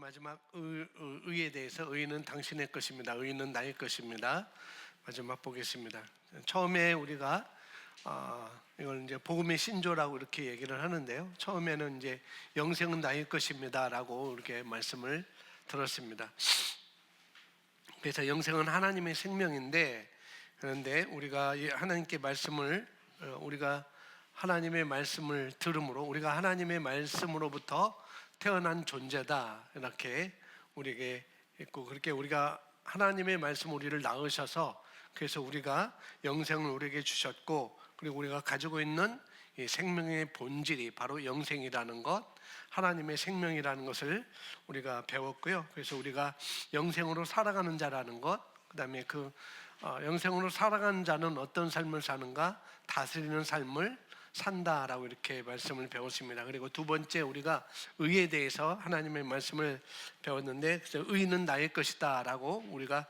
마지막 의에 대해서 의는 당신의 것입니다. 의는 나의 것입니다. 마지막 보겠습니다. 처음에 우리가 이걸 이제 복음의 신조라고 이렇게 얘기를 하는데요. 처음에는 이제 영생은 나의 것입니다라고 이렇게 말씀을 들었습니다. 그래서 영생은 하나님의 생명인데, 그런데 우리가 하나님께 말씀을 우리가 하나님의 말씀을 들음으로 우리가 하나님의 말씀으로부터 태어난 존재다, 이렇게 우리에게 있고, 그렇게 우리가 하나님의 말씀 우리를 낳으셔서 그래서 우리가 영생을 우리에게 주셨고, 그리고 우리가 가지고 있는 이 생명의 본질이 바로 영생이라는 것, 하나님의 생명이라는 것을 우리가 배웠고요. 그래서 우리가 영생으로 살아가는 자라는 것, 그 다음에 영생으로 살아가는 자는 어떤 삶을 사는가? 다스리는 삶을 산다라고 이렇게 말씀을 배웠습니다. 그리고 두 번째, 우리가 의에 대해서 하나님의 말씀을 배웠는데, 그래서 의는 나의 것이다 라고 우리가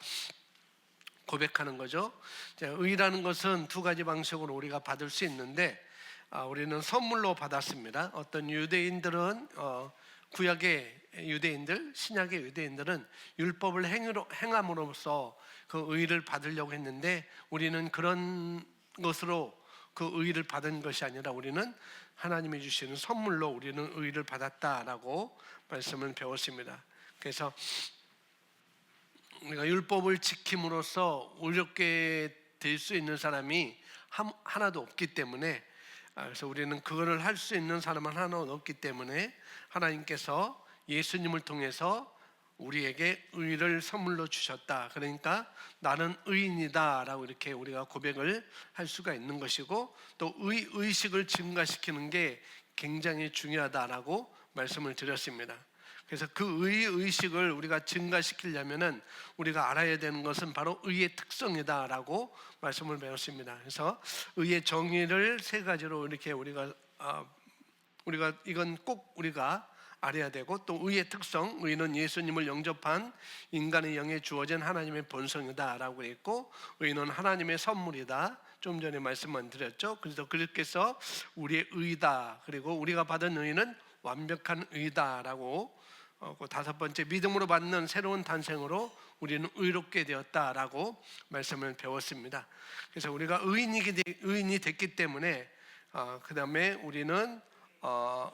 고백하는 거죠. 의라는 것은 두 가지 방식으로 우리가 받을 수 있는데, 우리는 선물로 받았습니다. 어떤 유대인들은 구약의 유대인들, 신약의 유대인들은 율법을 행함으로써 그 의를 받으려고 했는데, 우리는 그런 것으로 그 의를 받은 것이 아니라 우리는 하나님이 주시는 선물로 우리는 의를 받았다라고 말씀을 배웠습니다. 그래서 우리가 율법을 지킴으로써 의롭게 될 수 있는 사람이 하나도 없기 때문에, 그래서 우리는 그거를 할 수 있는 사람은 하나도 없기 때문에 하나님께서 예수님을 통해서 우리에게 의를 선물로 주셨다. 그러니까 나는 의인이다 라고 이렇게 우리가 고백을 할 수가 있는 것이고, 또 의식을 증가시키는 게 굉장히 중요하다라고 말씀을 드렸습니다. 그래서 그 의식을 우리가 증가시키려면은 우리가 알아야 되는 것은 바로 의의 특성이다라고 말씀을 배웠습니다. 그래서 의의 정의를 세 가지로 이렇게 우리가 이건 꼭 우리가 알아야 되고, 또 의의 특성, 의는 예수님을 영접한 인간의 영에 주어진 하나님의 본성이다라고 했고, 의는 하나님의 선물이다, 좀 전에 말씀만 드렸죠. 그래서 그렇게 해서 우리의 의다, 그리고 우리가 받은 의는 완벽한 의다라고, 다섯 번째, 믿음으로 받는 새로운 탄생으로 우리는 의롭게 되었다라고 말씀을 배웠습니다. 그래서 우리가 의인이 됐기 때문에 그 다음에 우리는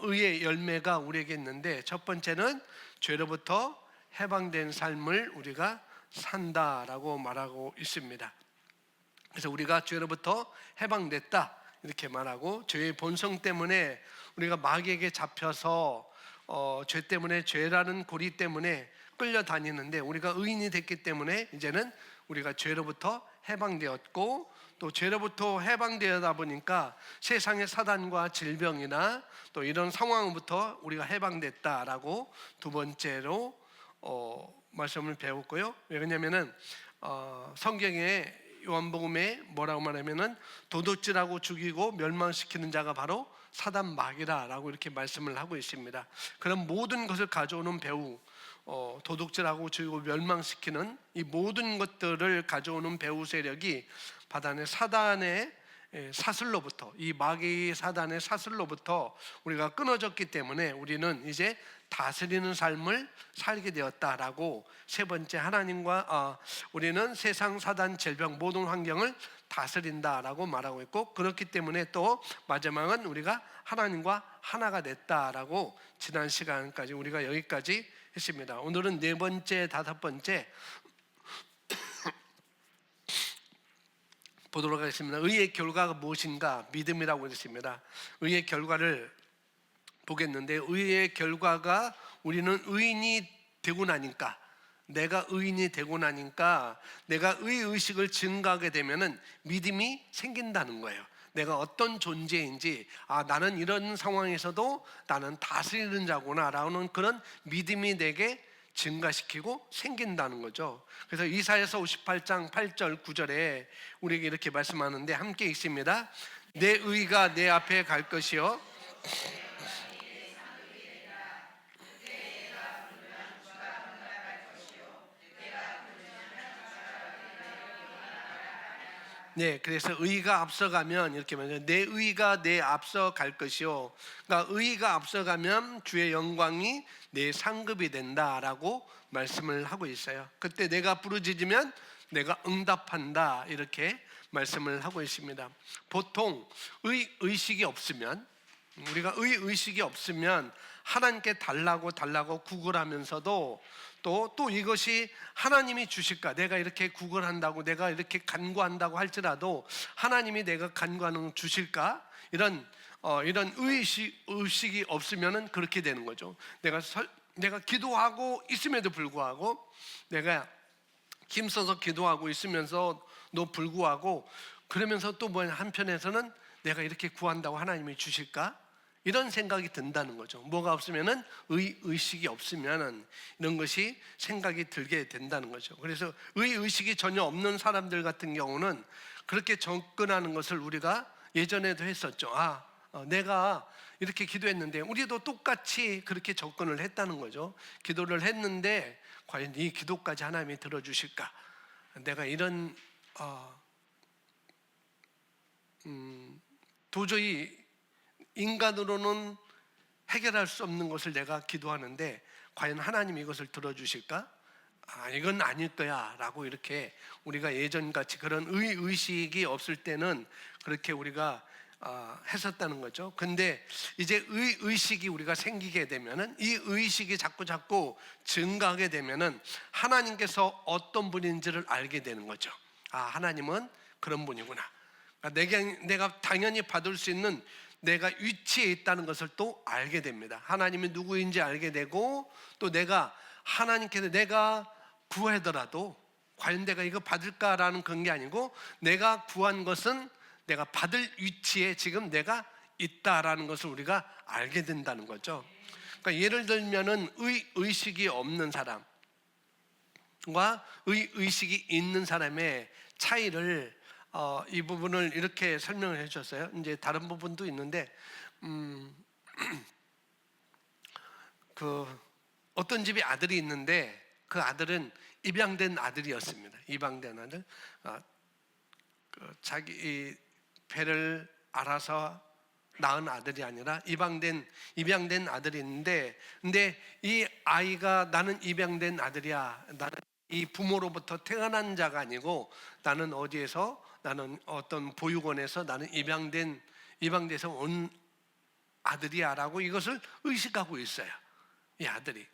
의의 열매가 우리에게 있는데, 첫 번째는 죄로부터 해방된 삶을 우리가 산다라고 말하고 있습니다. 그래서 우리가 죄로부터 해방됐다 이렇게 말하고, 죄의 본성 때문에 우리가 마귀에게 잡혀서 죄 때문에, 죄라는 고리 때문에 끌려다니는데, 우리가 의인이 됐기 때문에 이제는 우리가 죄로부터 해방되었고, 또 죄로부터 해방되다 보니까 세상의 사단과 질병이나 또 이런 상황부터 우리가 해방됐다라고 두 번째로 말씀을 배웠고요. 왜냐하면은 성경에 요한복음에 뭐라고 말하면은 도둑질하고 죽이고 멸망시키는 자가 바로 사단 마귀라라고 이렇게 말씀을 하고 있습니다. 그런 모든 것을 가져오는 배후, 도둑질하고 죽이고 멸망시키는 이 모든 것들을 가져오는 배후 세력이 바다의 사단의 사슬로부터, 이 마귀 사단의 사슬로부터 우리가 끊어졌기 때문에 우리는 이제 다스리는 삶을 살게 되었다라고, 세 번째, 우리는 세상, 사단, 질병 모든 환경을 다스린다라고 말하고 있고, 그렇기 때문에 또 마지막은 우리가 하나님과 하나가 됐다라고 지난 시간까지 우리가 여기까지 했습니다. 오늘은 네 번째, 다섯 번째 보도록 하겠습니다. 의의 결과가 무엇인가? 믿음이라고 했습니다. 의의 결과를 보겠는데, 의의 결과가 우리는 의인이 되고 나니까, 내가 의인이 되고 나니까 내가 의의식을 증가하게 되면은 믿음이 생긴다는 거예요. 내가 어떤 존재인지, 나는 이런 상황에서도 나는 다스리는 자구나 라는 그런 믿음이 내게 증가시키고 생긴다는 거죠. 그래서 이사야서 58장 8절 9절에 우리에게 이렇게 말씀하는데, 함께 읽습니다. 내 의가 내 앞에 갈 것이요 네, 그래서 의가 앞서가면 이렇게 말해요. 내 의가 내 앞서 갈 것이요. 그러니까 의가 앞서가면 주의 영광이 내 상급이 된다라고 말씀을 하고 있어요. 그때 내가 부르짖으면 내가 응답한다 이렇게 말씀을 하고 있습니다. 보통 의식이 없으면 우리가 의식이 없으면 하나님께 달라고 구걸하면서도 또 이것이 하나님이 주실까? 내가 이렇게 구걸한다고 내가 이렇게 간구한다고 할지라도 하나님이 내가 간구하는 걸 주실까? 이런 의식이 없으면은 그렇게 되는 거죠. 내가 기도하고 있음에도 불구하고 내가 힘써서 기도하고 있으면서도 불구하고 그러면서 또 한편에서는 내가 이렇게 구한다고 하나님이 주실까? 이런 생각이 든다는 거죠. 뭐가 없으면은 의식이 없으면은 이런 것이 생각이 들게 된다는 거죠. 그래서 의식이 전혀 없는 사람들 같은 경우는 그렇게 접근하는 것을 우리가 예전에도 했었죠. 내가 이렇게 기도했는데 우리도 똑같이 그렇게 접근을 했다는 거죠. 기도를 했는데 과연 이 기도까지 하나님이 들어주실까? 내가 이런 도저히 인간으로는 해결할 수 없는 것을 내가 기도하는데 과연 하나님이 이것을 들어주실까? 이건 아닐 거야 라고 이렇게 우리가 예전같이 그런 의식이 없을 때는 그렇게 우리가 했었다는 거죠. 근데 이제 의식이 우리가 생기게 되면은 이 의식이 자꾸 증가하게 되면은 하나님께서 어떤 분인지를 알게 되는 거죠. 하나님은 그런 분이구나. 내가 당연히 받을 수 있는 내가 위치에 있다는 것을 또 알게 됩니다. 하나님이 누구인지 알게 되고 또 내가 하나님께서 내가 구하더라도 과연 내가 이거 받을까라는 그런 게 아니고 내가 구한 것은 내가 받을 위치에 지금 내가 있다라는 것을 우리가 알게 된다는 거죠. 그러니까 예를 들면은 의식이 없는 사람과 의식이 있는 사람의 차이를 이 부분을 이렇게 설명을 해주셨어요. 이제 다른 부분도 있는데 그 어떤 집에 아들이 있는데 그 아들은 입양된 아들이었습니다. 입양된 아들, 자기 배를 알아서 낳은 아들이 아니라 입양된 아들이 있는데, 근데 이 아이가 나는 입양된 아들이야. 나는 이 부모로부터 태어난 자가 아니고 나는 나는 어떤 보육원에서 나는 입양돼서 온 아들이야라고 이것을 의식하고 있어요. 이 아들이.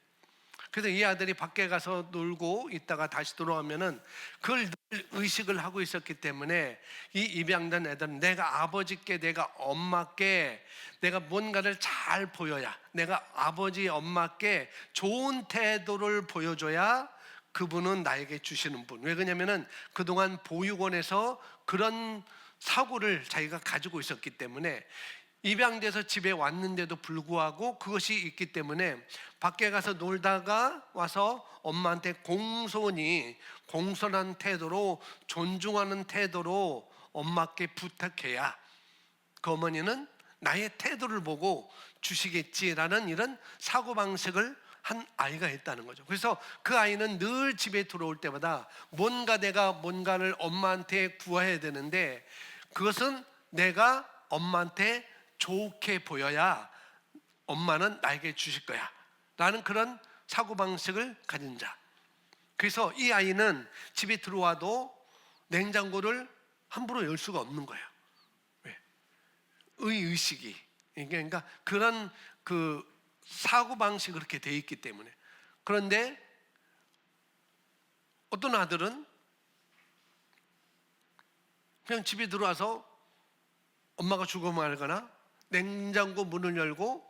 그래서 이 아들이 밖에 가서 놀고 있다가 다시 돌아오면은 그걸 늘 의식을 하고 있었기 때문에 이 입양된 애들은 내가 아버지께, 내가 엄마께 내가 뭔가를 잘 보여야, 내가 아버지, 엄마께 좋은 태도를 보여줘야 그분은 나에게 주시는 분. 왜 그러냐면은 그동안 보육원에서 그런 사고를 자기가 가지고 있었기 때문에 입양돼서 집에 왔는데도 불구하고 그것이 있기 때문에 밖에 가서 놀다가 와서 엄마한테 공손한 태도로, 존중하는 태도로 엄마께 부탁해야 그 어머니는 나의 태도를 보고 주시겠지라는 이런 사고방식을 한 아이가 있다는 거죠. 그래서 그 아이는 늘 집에 들어올 때마다 내가 뭔가를 엄마한테 구해야 되는데 그것은 내가 엄마한테 좋게 보여야 엄마는 나에게 주실 거야 라는 그런 사고방식을 가진 자. 그래서 이 아이는 집에 들어와도 냉장고를 함부로 열 수가 없는 거예요. 왜? 의식이, 그러니까 그런 그 사고방식이 그렇게 돼 있기 때문에. 그런데 어떤 아들은 그냥 집에 들어와서 엄마가 주고 말거나 냉장고 문을 열고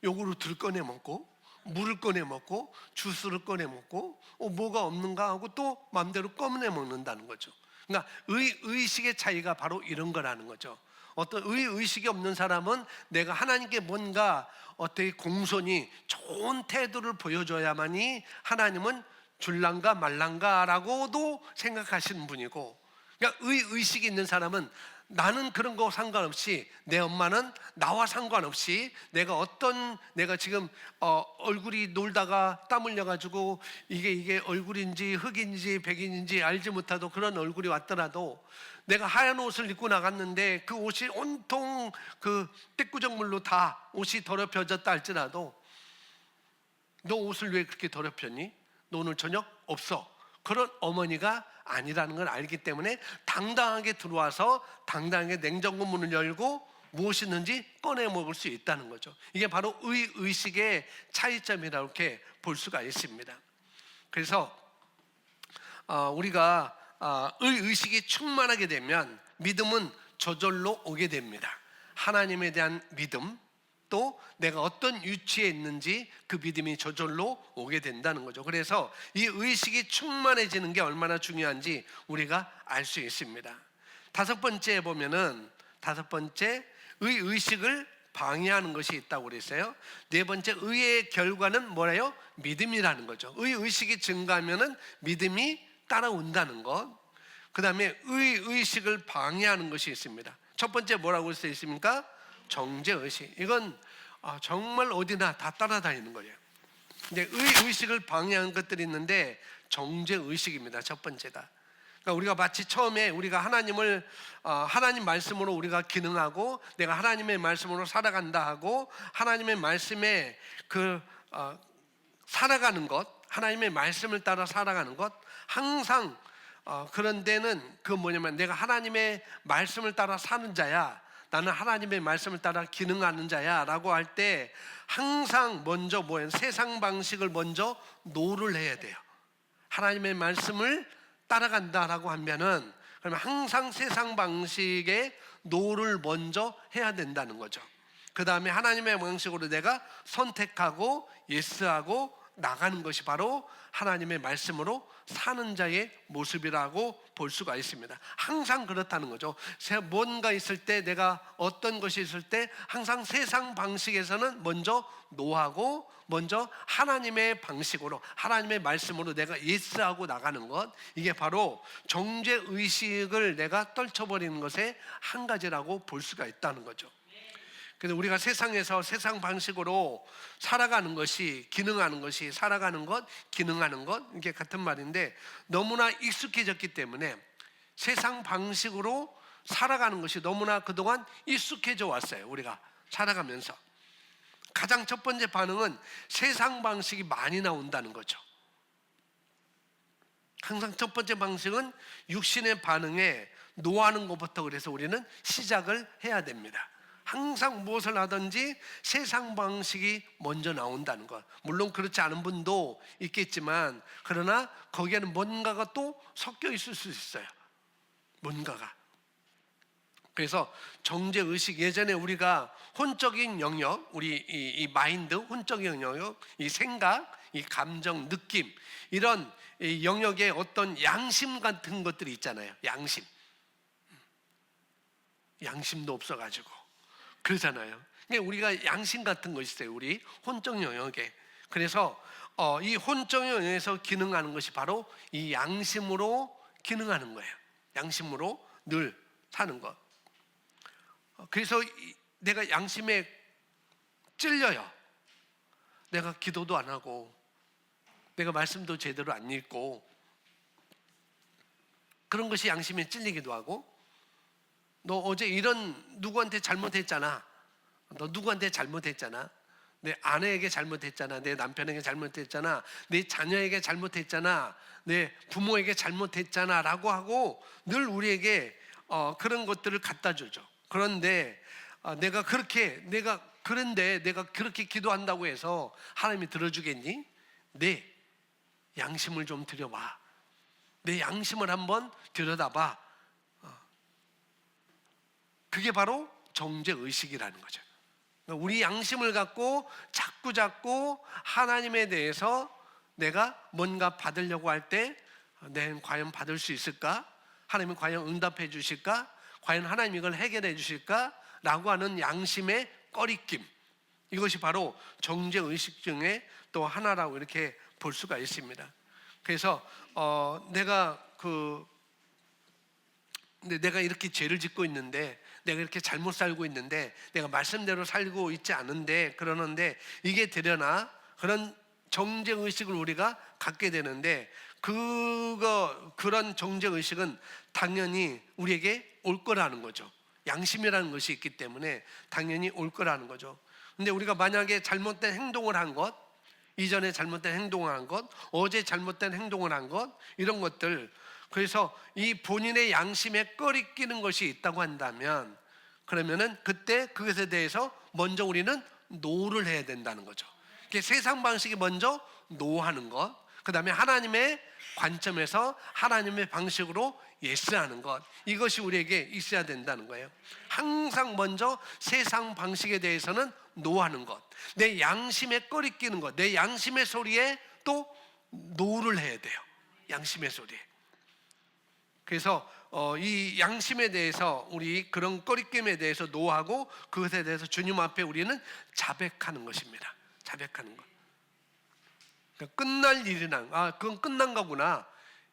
요구르트를 꺼내 먹고 물을 꺼내 먹고 주스를 꺼내 먹고 뭐가 없는가 하고 또 마음대로 꺼내 먹는다는 거죠. 그러니까 의식의 차이가 바로 이런 거라는 거죠. 어떤 의식이 없는 사람은 내가 하나님께 뭔가 어떻게 공손히 좋은 태도를 보여줘야만이 하나님은 줄란가 말란가라고도 생각하시는 분이고, 그러니까 의식이 있는 사람은 나는 그런 거 상관없이, 내 엄마는 나와 상관없이, 내가 지금 얼굴이 놀다가 땀 흘려가지고 이게 얼굴인지 흑인인지 백인인지 알지 못하도 그런 얼굴이 왔더라도, 내가 하얀 옷을 입고 나갔는데 그 옷이 온통 그 떼꾸정물로 다 옷이 더럽혀졌다 할지라도, 너 옷을 왜 그렇게 더럽혔니? 너 오늘 저녁 없어. 그런 어머니가 아니라는 걸 알기 때문에 당당하게 들어와서 당당하게 냉장고 문을 열고 무엇이 있는지 꺼내 먹을 수 있다는 거죠. 이게 바로 의식의 차이점이라고 이렇게 볼 수가 있습니다. 그래서 우리가 의식이 충만하게 되면 믿음은 저절로 오게 됩니다. 하나님에 대한 믿음, 또 내가 어떤 위치에 있는지 그 믿음이 저절로 오게 된다는 거죠. 그래서 이 의식이 충만해지는 게 얼마나 중요한지 우리가 알 수 있습니다. 다섯 번째 보면은, 의식을 방해하는 것이 있다고 그랬어요. 네 번째, 의의 결과는 뭐래요? 믿음이라는 거죠. 의식이 증가하면은 믿음이 따라온다는 것. 그 다음에 의식을 방해하는 것이 있습니다. 첫 번째 뭐라고 써 있습니까? 정죄의식. 이건 정말 어디나 다 따라다니는 거예요. 근데 의식을 방해하는 것들이 있는데 정죄의식입니다. 첫 번째가. 그러니까 우리가 마치 처음에 우리가 하나님 말씀으로 우리가 기능하고, 내가 하나님의 말씀으로 살아간다 하고, 하나님의 말씀에 살아가는 것, 하나님의 말씀을 따라 살아가는 것, 항상 그런 데는 내가 하나님의 말씀을 따라 사는 자야, 나는 하나님의 말씀을 따라 기능하는 자야 라고 할 때 항상 먼저 세상 방식을 먼저 노를 해야 돼요. 하나님의 말씀을 따라간다라고 하면은, 그러면 항상 세상 방식의 노를 먼저 해야 된다는 거죠. 그 다음에 하나님의 방식으로 내가 선택하고 예스하고 나가는 것이 바로 하나님의 말씀으로 사는 자의 모습이라고 볼 수가 있습니다. 항상 그렇다는 거죠. 뭔가 있을 때, 내가 어떤 것이 있을 때 항상 세상 방식에서는 먼저 노하고 먼저 하나님의 방식으로, 하나님의 말씀으로 내가 예스하고 나가는 것, 이게 바로 정죄의식을 내가 떨쳐버리는 것의 한 가지라고 볼 수가 있다는 거죠. 그래서 우리가 세상에서 세상 방식으로 살아가는 것이, 기능하는 것이, 살아가는 것, 기능하는 것, 이게 같은 말인데, 너무나 익숙해졌기 때문에 세상 방식으로 살아가는 것이 너무나 그동안 익숙해져 왔어요. 우리가 살아가면서 가장 첫 번째 반응은 세상 방식이 많이 나온다는 거죠. 항상 첫 번째 방식은 육신의 반응에 노하는 것부터, 그래서 우리는 시작을 해야 됩니다. 항상 무엇을 하든지 세상 방식이 먼저 나온다는 것. 물론 그렇지 않은 분도 있겠지만, 그러나 거기에는 뭔가가 또 섞여 있을 수 있어요. 뭔가가. 그래서 정죄의식, 예전에 우리가 혼적인 영역, 우리 이 마인드, 혼적인 영역, 이 생각, 이 감정, 느낌, 이런 이 영역에 어떤 양심 같은 것들이 있잖아요. 양심도 없어가지고 그러잖아요. 그러니까 우리가 양심 같은 거 있어요. 우리 혼적 영역에. 그래서 이 혼적 영역에서 기능하는 것이 바로 이 양심으로 기능하는 거예요. 양심으로 늘 사는 것. 그래서 내가 양심에 찔려요. 내가 기도도 안 하고, 내가 말씀도 제대로 안 읽고, 그런 것이 양심에 찔리기도 하고, 너 어제 누구한테 잘못했잖아. 너 누구한테 잘못했잖아. 내 아내에게 잘못했잖아. 내 남편에게 잘못했잖아. 내 자녀에게 잘못했잖아. 내 부모에게 잘못했잖아 라고 하고 늘 우리에게 그런 것들을 갖다 주죠. 그런데 내가 그렇게 기도한다고 해서 하나님이 들어주겠니? 내 양심을 좀 들여봐. 내 양심을 한번 들여다봐. 그게 바로 정죄의식이라는 거죠. 우리 양심을 갖고 자꾸 하나님에 대해서 내가 뭔가 받으려고 할 때, 내가 과연 받을 수 있을까? 하나님이 과연 응답해 주실까? 과연 하나님이 이걸 해결해 주실까? 라고 하는 양심의 꺼리낌, 이것이 바로 정죄의식 중에 또 하나라고 이렇게 볼 수가 있습니다. 그래서 내가 근데 내가 이렇게 죄를 짓고 있는데, 내가 이렇게 잘못 살고 있는데, 내가 말씀대로 살고 있지 않은데, 그러는데 이게 되려나? 그런 정죄의식을 우리가 갖게 되는데, 그런 정죄의식은 당연히 우리에게 올 거라는 거죠. 양심이라는 것이 있기 때문에 당연히 올 거라는 거죠. 근데 우리가 만약에 잘못된 행동을 한 것, 이전에 잘못된 행동을 한 것, 어제 잘못된 행동을 한 것, 이런 것들, 그래서 이 본인의 양심에 꺼리끼는 것이 있다고 한다면, 그러면은 그때 그것에 대해서 먼저 우리는 노를 해야 된다는 거죠. 세상 방식이 먼저 노하는 것, 그 다음에 하나님의 관점에서 하나님의 방식으로 예스하는 것, 이것이 우리에게 있어야 된다는 거예요. 항상 먼저 세상 방식에 대해서는 노하는 것, 내 양심에 꺼리끼는 것, 내 양심의 소리에 또 노를 해야 돼요. 양심의 소리에. 그래서 이 양심에 대해서, 우리 그런 꺼리낌에 대해서 노하고, 그것에 대해서 주님 앞에 우리는 자백하는 것입니다. 자백하는 것. 그러니까 끝날 일이나, 그건 끝난 거구나,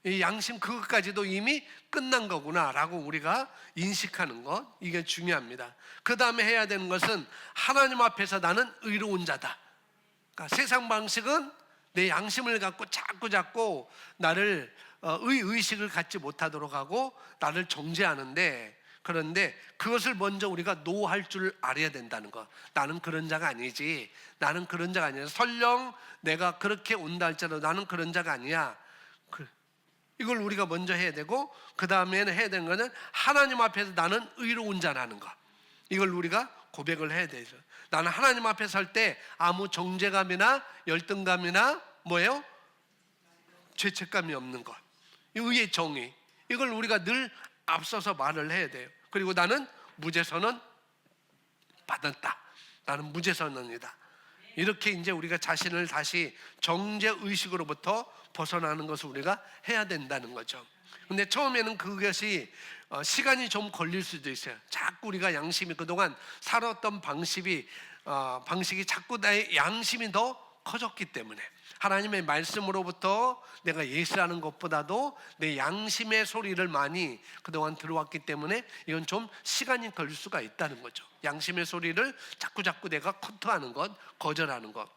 이 양심 그것까지도 이미 끝난 거구나 라고 우리가 인식하는 것, 이게 중요합니다. 그 다음에 해야 되는 것은 하나님 앞에서 나는 의로운 자다. 그러니까 세상 방식은 내 양심을 갖고 자꾸 나를 의식을 갖지 못하도록 하고 나를 정죄하는데, 그런데 그것을 먼저 우리가 노할 줄 알아야 된다는 것. 나는 그런 자가 아니지, 나는 그런 자가 아니야, 설령 내가 그렇게 온다 할지라도 나는 그런 자가 아니야. 이걸 우리가 먼저 해야 되고, 그 다음에는 해야 되는 것은 하나님 앞에서 나는 의로운 자라는 것, 이걸 우리가 고백을 해야 되죠. 나는 하나님 앞에 설 때 아무 정죄감이나 열등감이나 뭐예요? 죄책감이 없는 것, 의의 정의, 이걸 우리가 늘 앞서서 말을 해야 돼요. 그리고 나는 무죄선언 받았다, 나는 무죄선언이다, 이렇게 이제 우리가 자신을 다시 정죄의식으로부터 벗어나는 것을 우리가 해야 된다는 거죠. 근데 처음에는 그것이 시간이 좀 걸릴 수도 있어요. 자꾸 우리가 양심이 그동안 살았던 방식이 자꾸 나의 양심이 더 커졌기 때문에, 하나님의 말씀으로부터 내가 예수하는 것보다도 내 양심의 소리를 많이 그동안 들어왔기 때문에 이건 좀 시간이 걸릴 수가 있다는 거죠. 양심의 소리를 자꾸 내가 커트하는 것, 거절하는 것.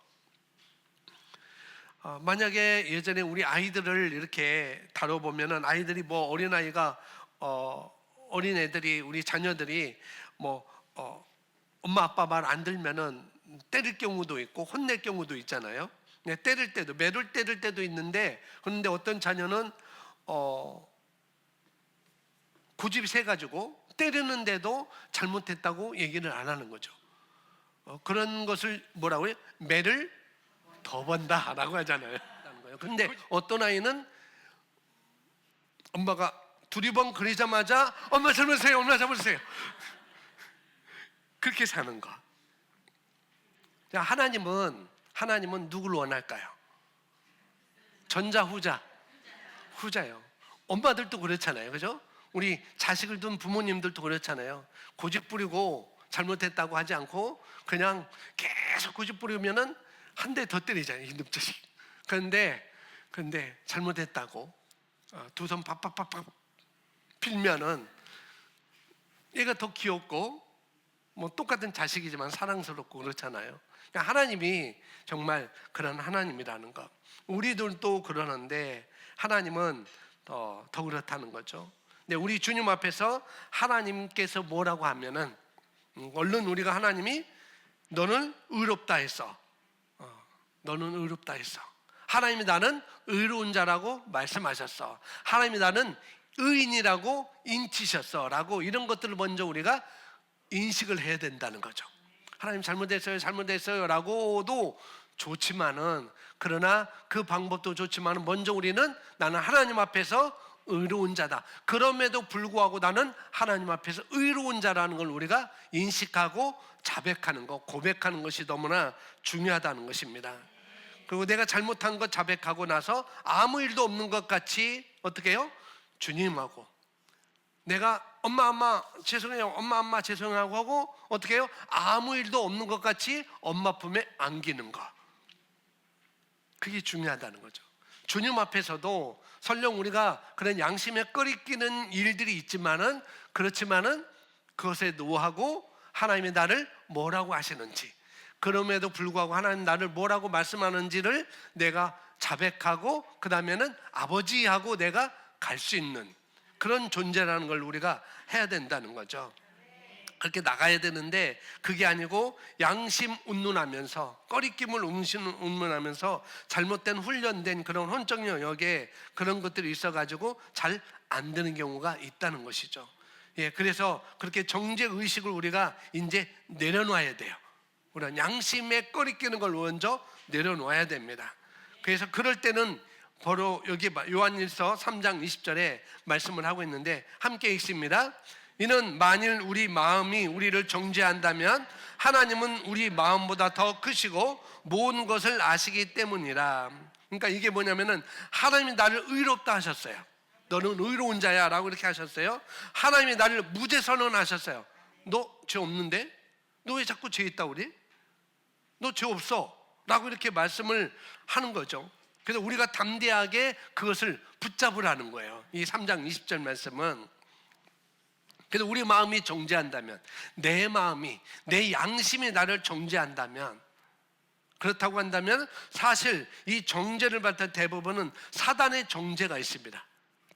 만약에 예전에 우리 아이들을 이렇게 다뤄보면은, 아이들이 뭐 어린아이가 어린애들이, 우리 자녀들이 뭐 엄마 아빠 말 안 들면은 때릴 경우도 있고 혼낼 경우도 있잖아요. 때릴 때도, 매를 때릴 때도 있는데, 그런데 어떤 자녀는 고집이 세가지고 때리는데도 잘못했다고 얘기를 안 하는 거죠. 그런 것을 뭐라고 해요? 매를 더 번다 라고 하잖아요. 근데 어떤 아이는 엄마가 두리번 그리자마자 엄마 잘못했어요, 엄마 잘못했어요, 그렇게 사는 거. 하나님은 누구를 원할까요? 전자, 후자요. 엄마들도 그렇잖아요, 그죠? 우리 자식을 둔 부모님들도 그렇잖아요. 고집 부리고 잘못했다고 하지 않고 그냥 계속 고집 부리면은 한 대 더 때리잖아요, 이놈 자식. 그런데 잘못했다고 두 손 팍팍팍팍 필면은 얘가 더 귀엽고, 뭐 똑같은 자식이지만 사랑스럽고 그렇잖아요. 그러니까 하나님이 정말 그런 하나님이라는 것. 우리들도 그러는데 하나님은 더 그렇다는 거죠. 근데 우리 주님 앞에서 하나님께서 뭐라고 하면은, 얼른 우리가 하나님이 너는 의롭다 했어, 너는 의롭다 했어, 하나님이 나는 의로운 자라고 말씀하셨어, 하나님이 나는 의인이라고 인치셨어 라고, 이런 것들을 먼저 우리가 인식을 해야 된다는 거죠. 하나님 잘못했어요 라고도 좋지만은, 그러나 그 방법도 좋지만은 먼저 우리는 나는 하나님 앞에서 의로운 자다, 그럼에도 불구하고 나는 하나님 앞에서 의로운 자라는 걸 우리가 인식하고 자백하는 것, 고백하는 것이 너무나 중요하다는 것입니다. 그리고 내가 잘못한 것 자백하고 나서 아무 일도 없는 것 같이 어떻게 해요? 주님하고 내가 엄마 죄송해요, 엄마 죄송하고 하고 어떻게 해요? 아무 일도 없는 것 같이 엄마 품에 안기는 것, 그게 중요하다는 거죠. 주님 앞에서도 설령 우리가 그런 양심에 꺼리끼는 일들이 있지만은, 그렇지만은 그것에 노하고 하나님이 나를 뭐라고 하시는지, 그럼에도 불구하고 하나님 나를 뭐라고 말씀하는지를 내가 자백하고 그 다음에는 아버지하고 내가 갈 수 있는 그런 존재라는 걸 우리가 해야 된다는 거죠. 그렇게 나가야 되는데 그게 아니고 양심 운운하면서, 꺼리낌을 운운하면서 잘못된 훈련된 그런 혼적 영역에 그런 것들이 있어가지고 잘 안 되는 경우가 있다는 것이죠. 예, 그래서 그렇게 정죄 의식을 우리가 이제 내려놔야 돼요. 우리가 양심에 꺼리끼는 걸 먼저 내려놓아야 됩니다. 그래서 그럴 때는 바로 여기 요한일서 3장 20절에 말씀을 하고 있는데 함께 읽습니다. 이는 만일 우리 마음이 우리를 정죄한다면 하나님은 우리 마음보다 더 크시고 모든 것을 아시기 때문이라. 그러니까 이게 뭐냐면은 하나님이 나를 의롭다 하셨어요. 너는 의로운 자야 라고 이렇게 하셨어요. 하나님이 나를 무죄 선언하셨어요. 너 죄 없는데? 너 왜 자꾸 죄 있다 그래? 너 죄 없어 라고 이렇게 말씀을 하는 거죠. 그래서 우리가 담대하게 그것을 붙잡으라는 거예요. 이 3장 20절 말씀은. 그래서 우리 마음이 정죄한다면, 내 마음이, 내 양심이 나를 정죄한다면, 그렇다고 한다면 사실 이 정죄를 받는 대부분은 사단의 정죄가 있습니다.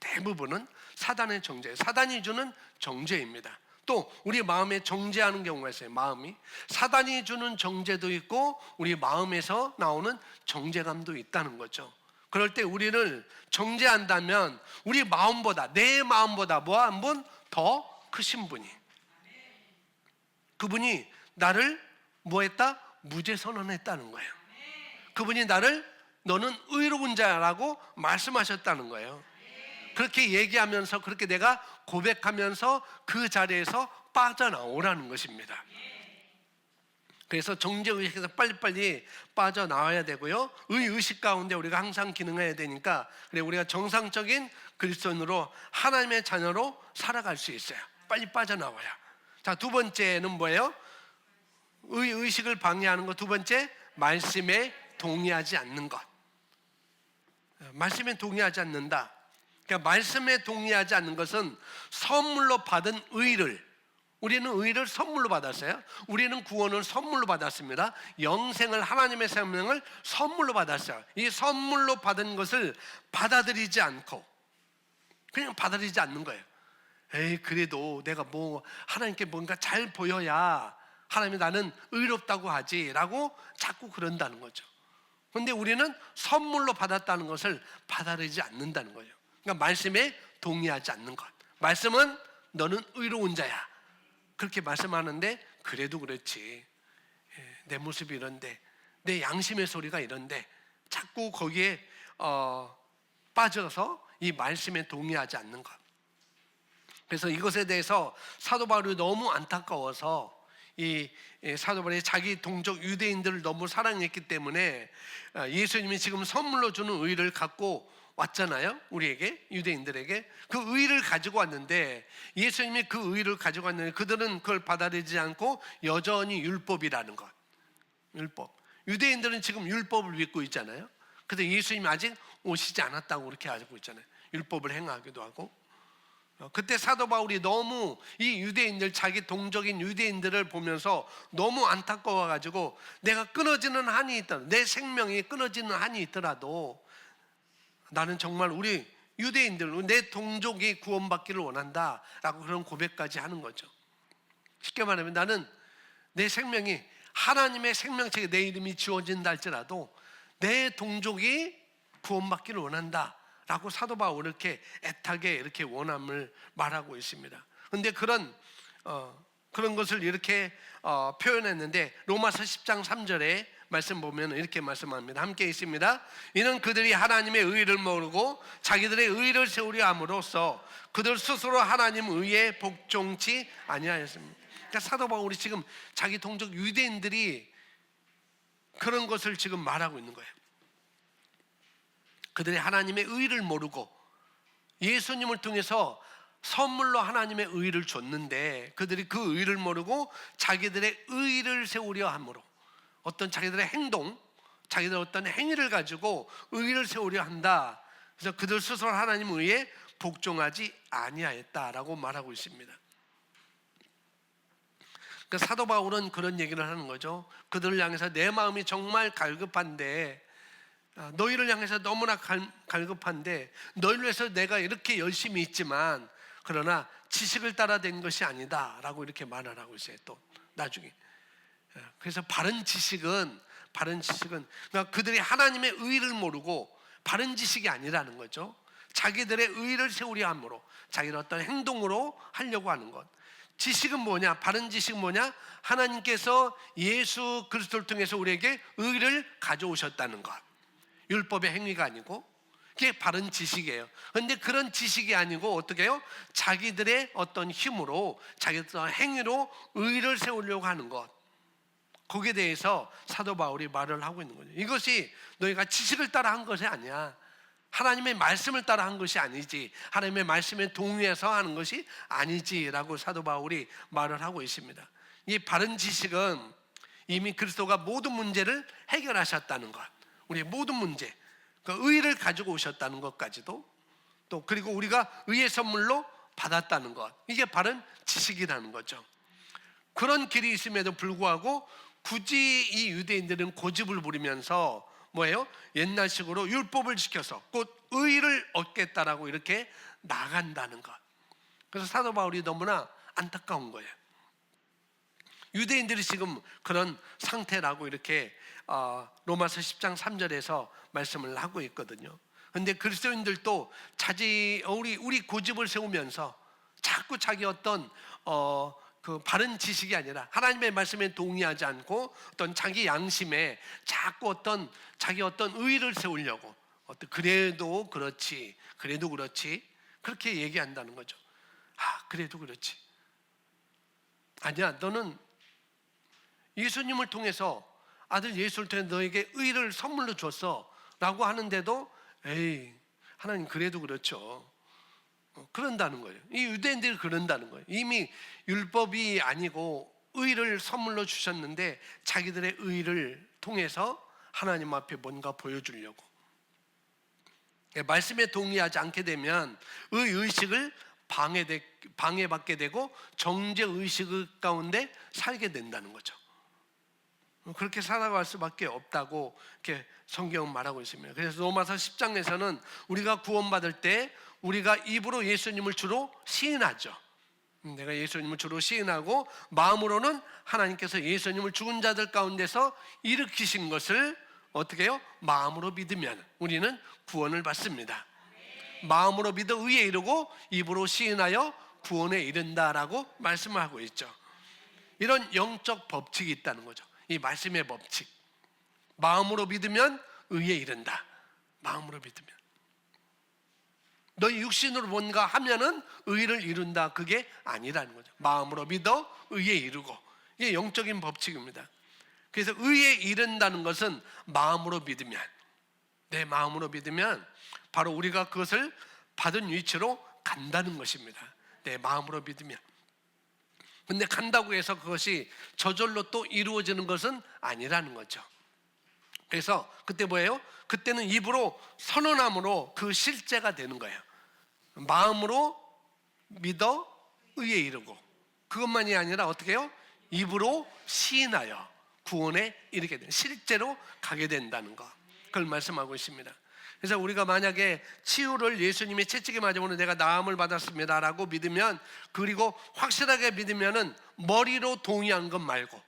대부분은 사단의 정죄, 사단이 주는 정죄입니다. 또 우리 마음에 정죄하는 경우가 있어요. 마음이 사단이 주는 정죄도 있고 우리 마음에서 나오는 정죄감도 있다는 거죠. 그럴 때 우리를 정죄한다면 우리 마음보다, 내 마음보다 뭐 한 분 더 크신 분이, 그분이 나를 뭐 했다? 무죄 선언했다는 거예요. 그분이 나를 너는 의로운 자라고 말씀하셨다는 거예요. 그렇게 얘기하면서, 그렇게 내가 고백하면서 그 자리에서 빠져나오라는 것입니다. 그래서 정죄의식에서 빨리빨리 빠져나와야 되고요. 의식 가운데 우리가 항상 기능해야 되니까, 그래 우리가 정상적인 그리스도인으로 하나님의 자녀로 살아갈 수 있어요. 빨리 빠져나와야. 자, 두 번째는 뭐예요? 의식을 방해하는 것. 두 번째, 말씀에 동의하지 않는 것. 말씀에 동의하지 않는다. 그러니까 말씀에 동의하지 않는 것은 선물로 받은 의를, 우리는 의를 선물로 받았어요. 우리는 구원을 선물로 받았습니다. 영생을, 하나님의 생명을 선물로 받았어요. 이 선물로 받은 것을 받아들이지 않고 그냥 받아들이지 않는 거예요. 에이, 그래도 내가 뭐 하나님께 뭔가 잘 보여야 하나님이 나는 의롭다고 하지 라고 자꾸 그런다는 거죠. 그런데 우리는 선물로 받았다는 것을 받아들이지 않는다는 거예요. 그러니까 말씀에 동의하지 않는 것. 말씀은 너는 의로운 자야, 그렇게 말씀하는데 그래도 그렇지, 내 모습이 이런데, 내 양심의 소리가 이런데 자꾸 거기에 빠져서 이 말씀에 동의하지 않는 것. 그래서 이것에 대해서 사도 바울이 너무 안타까워서 이 사도 바울이 자기 동족 유대인들을 너무 사랑했기 때문에 예수님이 지금 선물로 주는 의를 갖고 왔잖아요. 우리에게, 유대인들에게 그 의를 가지고 왔는데, 예수님이 그 의를 가지고 왔는데 그들은 그걸 받아들이지 않고 여전히 율법이라는 것, 율법. 유대인들은 지금 율법을 믿고 있잖아요. 그런데 예수님이 아직 오시지 않았다고 그렇게 알고 있잖아요. 율법을 행하기도 하고. 그때 사도 바울이 너무 이 유대인들, 자기 동족인 유대인들을 보면서 너무 안타까워가지고, 내가 끊어지는 한이 있다, 내 생명이 끊어지는 한이 있더라도 나는 정말 우리 유대인들, 내 동족이 구원받기를 원한다 라고 그런 고백까지 하는 거죠. 쉽게 말하면 나는 내 생명이 하나님의 생명책에 내 이름이 지워진다 할지라도 내 동족이 구원받기를 원한다 라고 사도 바울은 이렇게 애타게 이렇게 원함을 말하고 있습니다. 그런데 그런 것을 이렇게 표현했는데, 로마서 10장 3절에 말씀 보면 이렇게 말씀합니다. 함께 있습니다. 이는 그들이 하나님의 의를 모르고 자기들의 의를 세우려 함으로써 그들 스스로 하나님 의에 복종치 아니하였습니다. 그러니까 사도 바울이 지금 자기 동족 유대인들이 그런 것을 지금 말하고 있는 거예요. 그들이 하나님의 의를 모르고, 예수님을 통해서 선물로 하나님의 의를 줬는데 그들이 그 의를 모르고 자기들의 의를 세우려 함으로, 어떤 자기들의 행동, 자기들 어떤 행위를 가지고 의를 세우려 한다. 그래서 그들 스스로 하나님 의에 복종하지 아니하였다라고 말하고 있습니다. 그 사도 바울은 그런 얘기를 하는 거죠. 그들을 향해서 내 마음이 정말 갈급한데, 너희를 향해서 너무나 갈급한데, 너희를 위해서 내가 이렇게 열심히 있지만 그러나 지식을 따라 된 것이 아니다 라고 이렇게 말을 하고 있어요. 또 나중에. 그래서 바른 지식은 그러니까 그들이 하나님의 의를 모르고 바른 지식이 아니라는 거죠. 자기들의 의를 세우려 함으로, 자기의 어떤 행동으로 하려고 하는 것. 지식은 뭐냐? 바른 지식은 뭐냐? 하나님께서 예수 그리스도를 통해서 우리에게 의를 가져오셨다는 것. 율법의 행위가 아니고 그게 바른 지식이에요. 그런데 그런 지식이 아니고 어떻게 해요? 자기들의 어떤 힘으로, 자기들의 행위로 의를 세우려고 하는 것. 거기에 대해서 사도 바울이 말을 하고 있는 거죠. 이것이 너희가 지식을 따라 한 것이 아니야. 하나님의 말씀을 따라 한 것이 아니지, 하나님의 말씀에 동의해서 하는 것이 아니지라고 사도 바울이 말을 하고 있습니다. 이 바른 지식은 이미 그리스도가 모든 문제를 해결하셨다는 것, 우리의 모든 문제, 그 의를 가지고 오셨다는 것까지도, 또 그리고 우리가 의의 선물로 받았다는 것, 이게 바른 지식이라는 거죠. 그런 길이 있음에도 불구하고 굳이 이 유대인들은 고집을 부리면서 뭐예요? 옛날식으로 율법을 지켜서 곧 의를 얻겠다라고 이렇게 나간다는 것. 그래서 사도 바울이 너무나 안타까운 거예요. 유대인들이 지금 그런 상태라고 이렇게 로마서 10장 3절에서 말씀을 하고 있거든요. 그런데 그리스도인들도 우리 고집을 세우면서 자꾸 자기 어떤 그 바른 지식이 아니라 하나님의 말씀에 동의하지 않고 어떤 자기 양심에 자꾸 자기 어떤 의의를 세우려고, 그래도 그렇지 그렇게 얘기한다는 거죠. 그래도 그렇지. 아니야, 너는 예수님을 통해서, 아들 예수를 통해 너에게 의를 선물로 줬어 라고 하는데도 에이, 하나님 그래도 그렇죠. 그런다는 거예요. 이 유대인들이 그런다는 거예요. 이미 율법이 아니고 의를 선물로 주셨는데 자기들의 의를 통해서 하나님 앞에 뭔가 보여주려고, 말씀에 동의하지 않게 되면 의식을 방해받게 되고 정죄의식 가운데 살게 된다는 거죠. 그렇게 살아갈 수밖에 없다고 이렇게 성경은 말하고 있습니다. 그래서 로마서 10장에서는 우리가 구원받을 때 우리가 입으로 예수님을 주로 시인하죠. 내가 예수님을 주로 시인하고 마음으로는 하나님께서 예수님을 죽은 자들 가운데서 일으키신 것을 어떻게 해요? 마음으로 믿으면 우리는 구원을 받습니다. 마음으로 믿어 의에 이르고 입으로 시인하여 구원에 이른다라고 말씀을 하고 있죠. 이런 영적 법칙이 있다는 거죠. 이 말씀의 법칙. 마음으로 믿으면 의에 이른다. 마음으로 믿으면. 너희 육신으로 뭔가 하면은 의를 이룬다, 그게 아니라는 거죠. 마음으로 믿어 의에 이르고, 이게 영적인 법칙입니다. 그래서 의에 이른다는 것은 마음으로 믿으면, 내 마음으로 믿으면 바로 우리가 그것을 받은 위치로 간다는 것입니다. 내 마음으로 믿으면. 근데 간다고 해서 그것이 저절로 또 이루어지는 것은 아니라는 거죠. 그래서 그때 뭐예요? 그때는 입으로 선언함으로 그 실제가 되는 거예요. 마음으로 믿어 의에 이르고, 그것만이 아니라 어떻게 해요? 입으로 시인하여 구원에 이르게 되는, 실제로 가게 된다는 것, 그걸 말씀하고 있습니다. 그래서 우리가 만약에 치유를 예수님의 채찍에 맞으면 내가 나음을 받았습니다 라고 믿으면, 그리고 확실하게 믿으면은 머리로 동의하는 것 말고,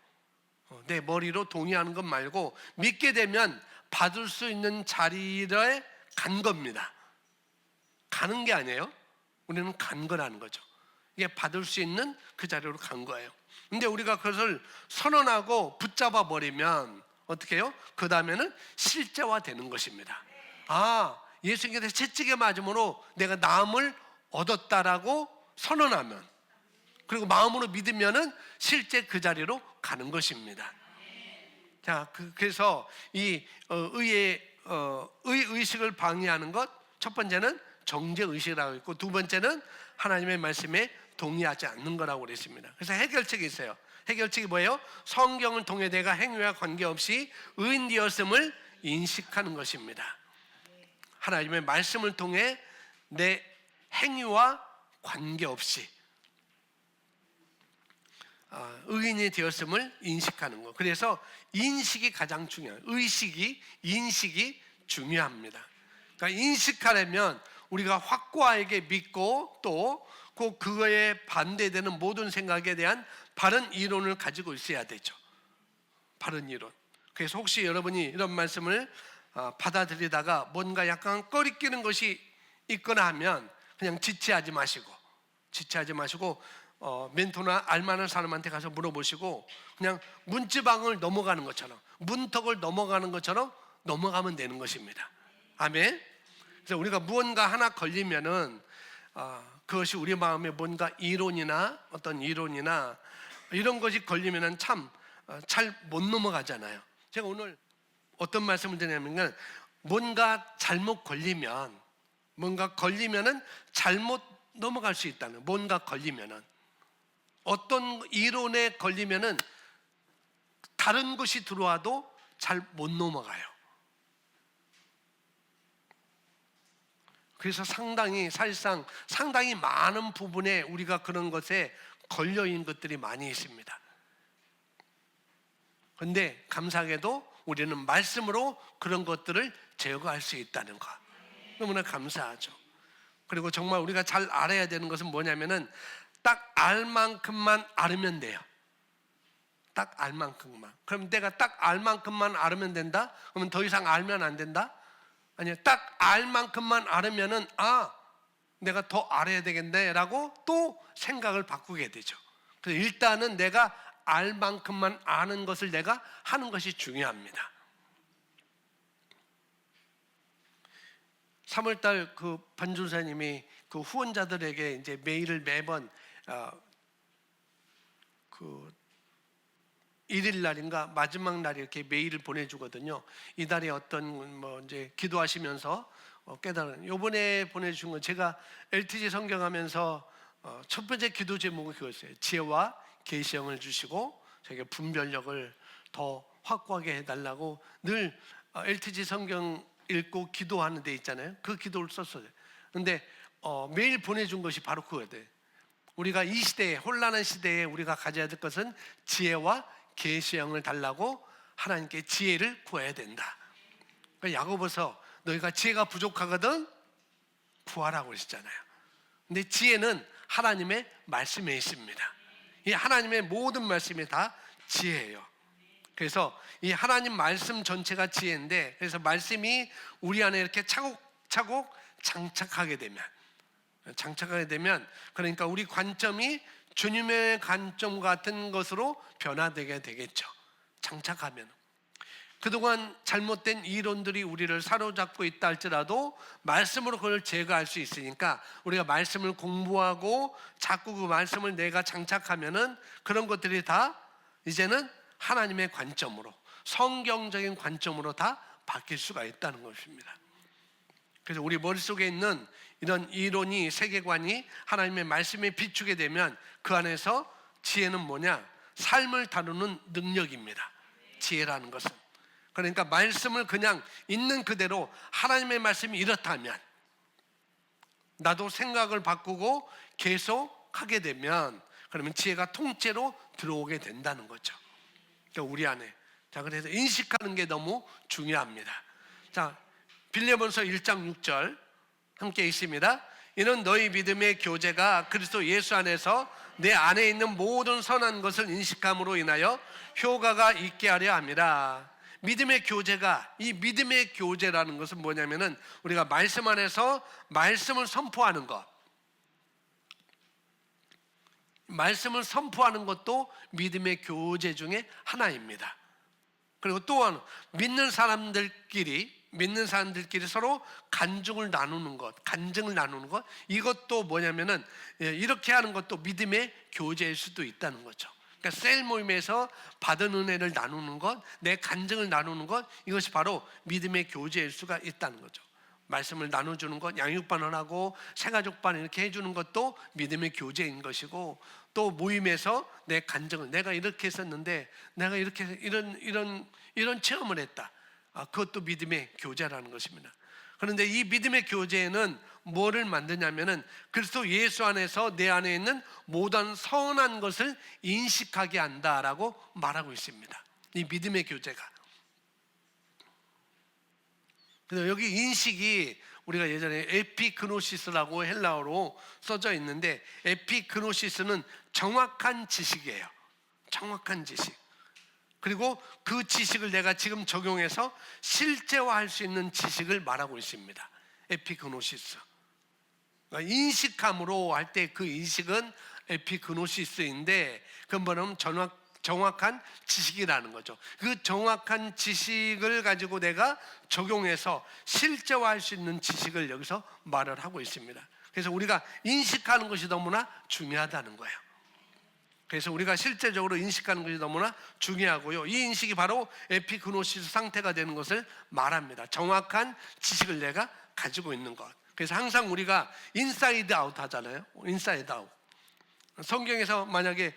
내 머리로 동의하는 것 말고 믿게 되면 받을 수 있는 자리에 간 겁니다. 가는 게 아니에요. 우리는 간 거라는 거죠. 이게 받을 수 있는 그 자리로 간 거예요. 근데 우리가 그것을 선언하고 붙잡아 버리면 어떻게 해요? 그 다음에는 실제화 되는 것입니다. 예수님께서 채찍에 맞음으로 내가 나음을 얻었다라고 선언하면, 그리고 마음으로 믿으면은 실제 그 자리로 가는 것입니다. 자, 그래서 이 의식을 방해하는 것, 첫 번째는 정죄의식이라고 있고, 두 번째는 하나님의 말씀에 동의하지 않는 거라고 그랬습니다. 그래서 해결책이 있어요. 해결책이 뭐예요? 성경을 통해 내가 행위와 관계없이 의인 되었음을 인식하는 것입니다. 하나님의 말씀을 통해 내 행위와 관계없이 의인이 되었음을 인식하는 것. 그래서 인식이 가장 중요해요. 인식이 중요합니다. 그러니까 인식하려면 우리가 확고하게 믿고 또 그거에 반대되는 모든 생각에 대한 바른 이론을 가지고 있어야 되죠. 바른 이론. 그래서 혹시 여러분이 이런 말씀을 받아들이다가 뭔가 약간 꺼리끼는 것이 있거나 하면 그냥 지체하지 마시고 멘토나 알만한 사람한테 가서 물어보시고 그냥 문지방을 넘어가는 것처럼, 문턱을 넘어가는 것처럼 넘어가면 되는 것입니다. 아멘. 그래서 우리가 무언가 하나 걸리면은 그것이 우리 마음에 뭔가 어떤 이론이나 이런 것이 걸리면은 참 잘 못 넘어가잖아요. 제가 오늘 어떤 말씀을 드리냐면 뭔가 걸리면은 잘못 넘어갈 수 있다는, 뭔가 걸리면은 어떤 이론에 걸리면은 다른 것이 들어와도 잘 못 넘어가요. 그래서 사실상 상당히 많은 부분에 우리가 그런 것에 걸려있는 것들이 많이 있습니다. 그런데 감사하게도 우리는 말씀으로 그런 것들을 제거할 수 있다는 것, 너무나 감사하죠. 그리고 정말 우리가 잘 알아야 되는 것은 뭐냐면은 딱 알 만큼만 알으면 돼요. 딱 알 만큼만. 그럼 내가 딱 알 만큼만 알으면 된다? 그러면 더 이상 알면 안 된다? 아니요. 딱 알 만큼만 알으면은 내가 더 알아야 되겠네 라고 또 생각을 바꾸게 되죠. 그래서 일단은 내가 알 만큼만 아는 것을 내가 하는 것이 중요합니다. 3월달 그 반준사님이 그 후원자들에게 이제 메일을 매번 그 1일 날인가 마지막 날에 이렇게 메일을 보내주거든요. 이달에 어떤 이제 기도하시면서 깨달은, 요번에 보내주신 건 제가 LTG 성경하면서 첫 번째 기도 제목이 그거였어요. 지혜와 계시형을 주시고 저에게 분별력을 더 확고하게 해달라고 늘 LTG 성경 읽고 기도하는 데 있잖아요. 그 기도를 썼어요. 근데 매일 보내준 것이 바로 그거예요. 우리가 이 시대에, 혼란한 시대에 우리가 가져야 될 것은 지혜와 계시형을 달라고 하나님께 지혜를 구해야 된다. 야고보서 너희가 지혜가 부족하거든 구하라고 했잖아요. 근데 지혜는 하나님의 말씀에 있습니다. 이 하나님의 모든 말씀이 다 지혜예요. 그래서 이 하나님 말씀 전체가 지혜인데, 그래서 말씀이 우리 안에 이렇게 차곡차곡 장착하게 되면 그러니까 우리 관점이 주님의 관점 같은 것으로 변화되게 되겠죠. 장착하면. 그동안 잘못된 이론들이 우리를 사로잡고 있다 할지라도 말씀으로 그걸 제거할 수 있으니까 우리가 말씀을 공부하고 자꾸 그 말씀을 내가 장착하면은 그런 것들이 다 이제는 하나님의 관점으로, 성경적인 관점으로 다 바뀔 수가 있다는 것입니다. 그래서 우리 머릿속에 있는 이런 이론이, 세계관이 하나님의 말씀에 비추게 되면 그 안에서 지혜는 뭐냐? 삶을 다루는 능력입니다. 지혜라는 것은. 그러니까 말씀을 그냥 있는 그대로 하나님의 말씀이 이렇다면 나도 생각을 바꾸고 계속 하게 되면 그러면 지혜가 통째로 들어오게 된다는 거죠. 그러니까 우리 안에. 자, 그래서 인식하는 게 너무 중요합니다. 자, 빌레몬서 1장 6절 함께 있습니다. 이는 너희 믿음의 교제가 그리스도 예수 안에서 내 안에 있는 모든 선한 것을 인식함으로 인하여 효과가 있게 하려 함이라. 믿음의 교제가, 이 믿음의 교제라는 것은 뭐냐면은 우리가 말씀 안에서 말씀을 선포하는 것, 말씀을 선포하는 것도 믿음의 교제 중에 하나입니다. 그리고 또한 믿는 사람들끼리 서로 간증을 나누는 것, 이것도 뭐냐면은 이렇게 하는 것도 믿음의 교제일 수도 있다는 거죠. 그러니까 셀 모임에서 받은 은혜를 나누는 것, 내 간증을 나누는 것, 이것이 바로 믿음의 교제일 수가 있다는 거죠. 말씀을 나눠주는 것, 양육반을 하고 새가족반 이렇게 해주는 것도 믿음의 교제인 것이고, 또 모임에서 내 간증을, 내가 이렇게 했었는데 내가 이렇게 이런 체험을 했다. 그것도 믿음의 교제라는 것입니다. 그런데 이 믿음의 교제에는 뭐를 만드냐면은 그리스도 예수 안에서 내 안에 있는 모든 선한 것을 인식하게 한다라고 말하고 있습니다. 이 믿음의 교제가. 그래서 여기 인식이 우리가 예전에 에피그노시스라고 헬라어로 써져 있는데, 에피그노시스는 정확한 지식이에요. 정확한 지식. 그리고 그 지식을 내가 지금 적용해서 실제화할 수 있는 지식을 말하고 있습니다. 에피그노시스. 그러니까 인식함으로 할 때 그 인식은 에피그노시스인데, 그 뭐냐면 정확한 지식이라는 거죠. 그 정확한 지식을 가지고 내가 적용해서 실제화할 수 있는 지식을 여기서 말을 하고 있습니다. 그래서 우리가 인식하는 것이 너무나 중요하다는 거예요. 그래서 우리가 실제적으로 인식하는 것이 너무나 중요하고요. 이 인식이 바로 에피그노시스 상태가 되는 것을 말합니다. 정확한 지식을 내가 가지고 있는 것. 그래서 항상 우리가 인사이드 아웃 하잖아요. 인사이드 아웃. 성경에서 만약에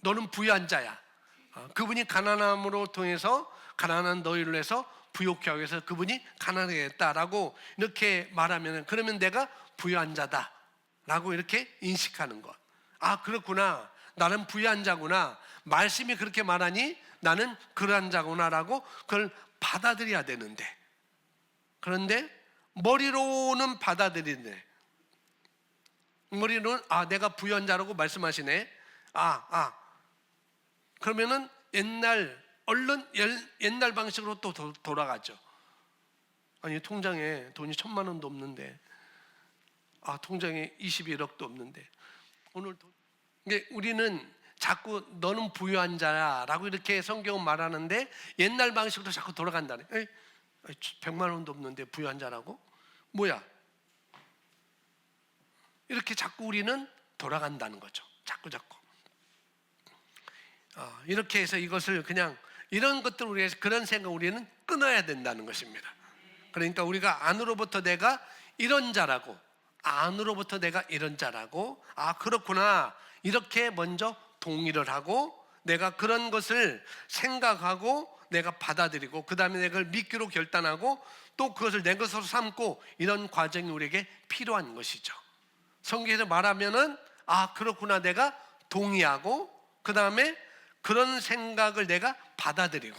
너는 부유한 자야, 그분이 가난함으로 통해서 가난한 너희를 해서 부욕케 하기 위해서 그분이 가난하게 했다라고 이렇게 말하면, 그러면 내가 부유한 자다 라고 이렇게 인식하는 것. 그렇구나, 나는 부유한 자구나, 말씀이 그렇게 말하니 나는 그러한 자구나 라고 그걸 받아들여야 되는데, 그런데 머리로는 받아들이네. 머리로는 내가 부유한 자라고 말씀하시네. 그러면은 옛날 방식으로 또 돌아가죠. 아니, 통장에 돈이 1,000만 원도 없는데, 통장에 21억도 없는데, 오늘 근데 우리는 자꾸 너는 부유한 자라고 이렇게 성경은 말하는데, 옛날 방식으로 자꾸 돌아간다네. 100만 원도 없는데 부유한 자라고? 뭐야? 이렇게 자꾸 우리는 돌아간다는 거죠. 자꾸. 이렇게 해서 이것을 그냥 이런 것들을 위해서 그런 생각 우리는 끊어야 된다는 것입니다. 그러니까 우리가 안으로부터 내가 이런 자라고, 안으로부터 내가 이런 자라고, 그렇구나, 이렇게 먼저 동의를 하고, 내가 그런 것을 생각하고 내가 받아들이고, 그 다음에 내가 믿기로 결단하고, 또 그것을 내 것으로 삼고, 이런 과정이 우리에게 필요한 것이죠. 성경에서 말하면은 그렇구나, 내가 동의하고, 그 다음에 그런 생각을 내가 받아들이고,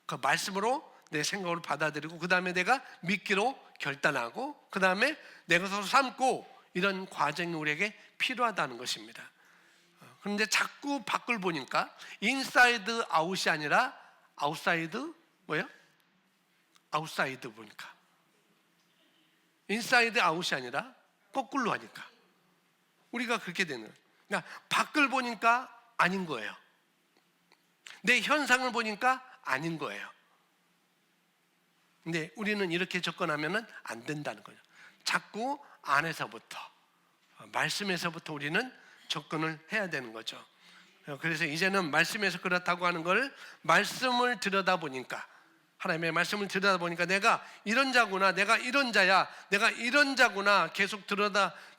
그 말씀으로 내 생각을 받아들이고, 그 다음에 내가 믿기로 결단하고, 그 다음에 내 것으로 삼고, 이런 과정이 우리에게 필요하다는 것입니다. 그런데 자꾸 밖을 보니까 인사이드 아웃이 아니라 아웃사이드 아웃사이드 보니까 인사이드 아웃이 아니라 거꾸로 하니까 우리가 그렇게 되는 거예요. 그러니까 밖을 보니까 아닌 거예요. 내 현상을 보니까 아닌 거예요. 근데 우리는 이렇게 접근하면 안 된다는 거죠. 자꾸 안에서부터, 말씀에서부터 우리는 접근을 해야 되는 거죠. 그래서 이제는 말씀에서 그렇다고 하는 걸 말씀을 들여다보니까, 하나님의 말씀을 들여다보니까 내가 이런 자구나, 내가 이런 자야, 내가 이런 자구나 계속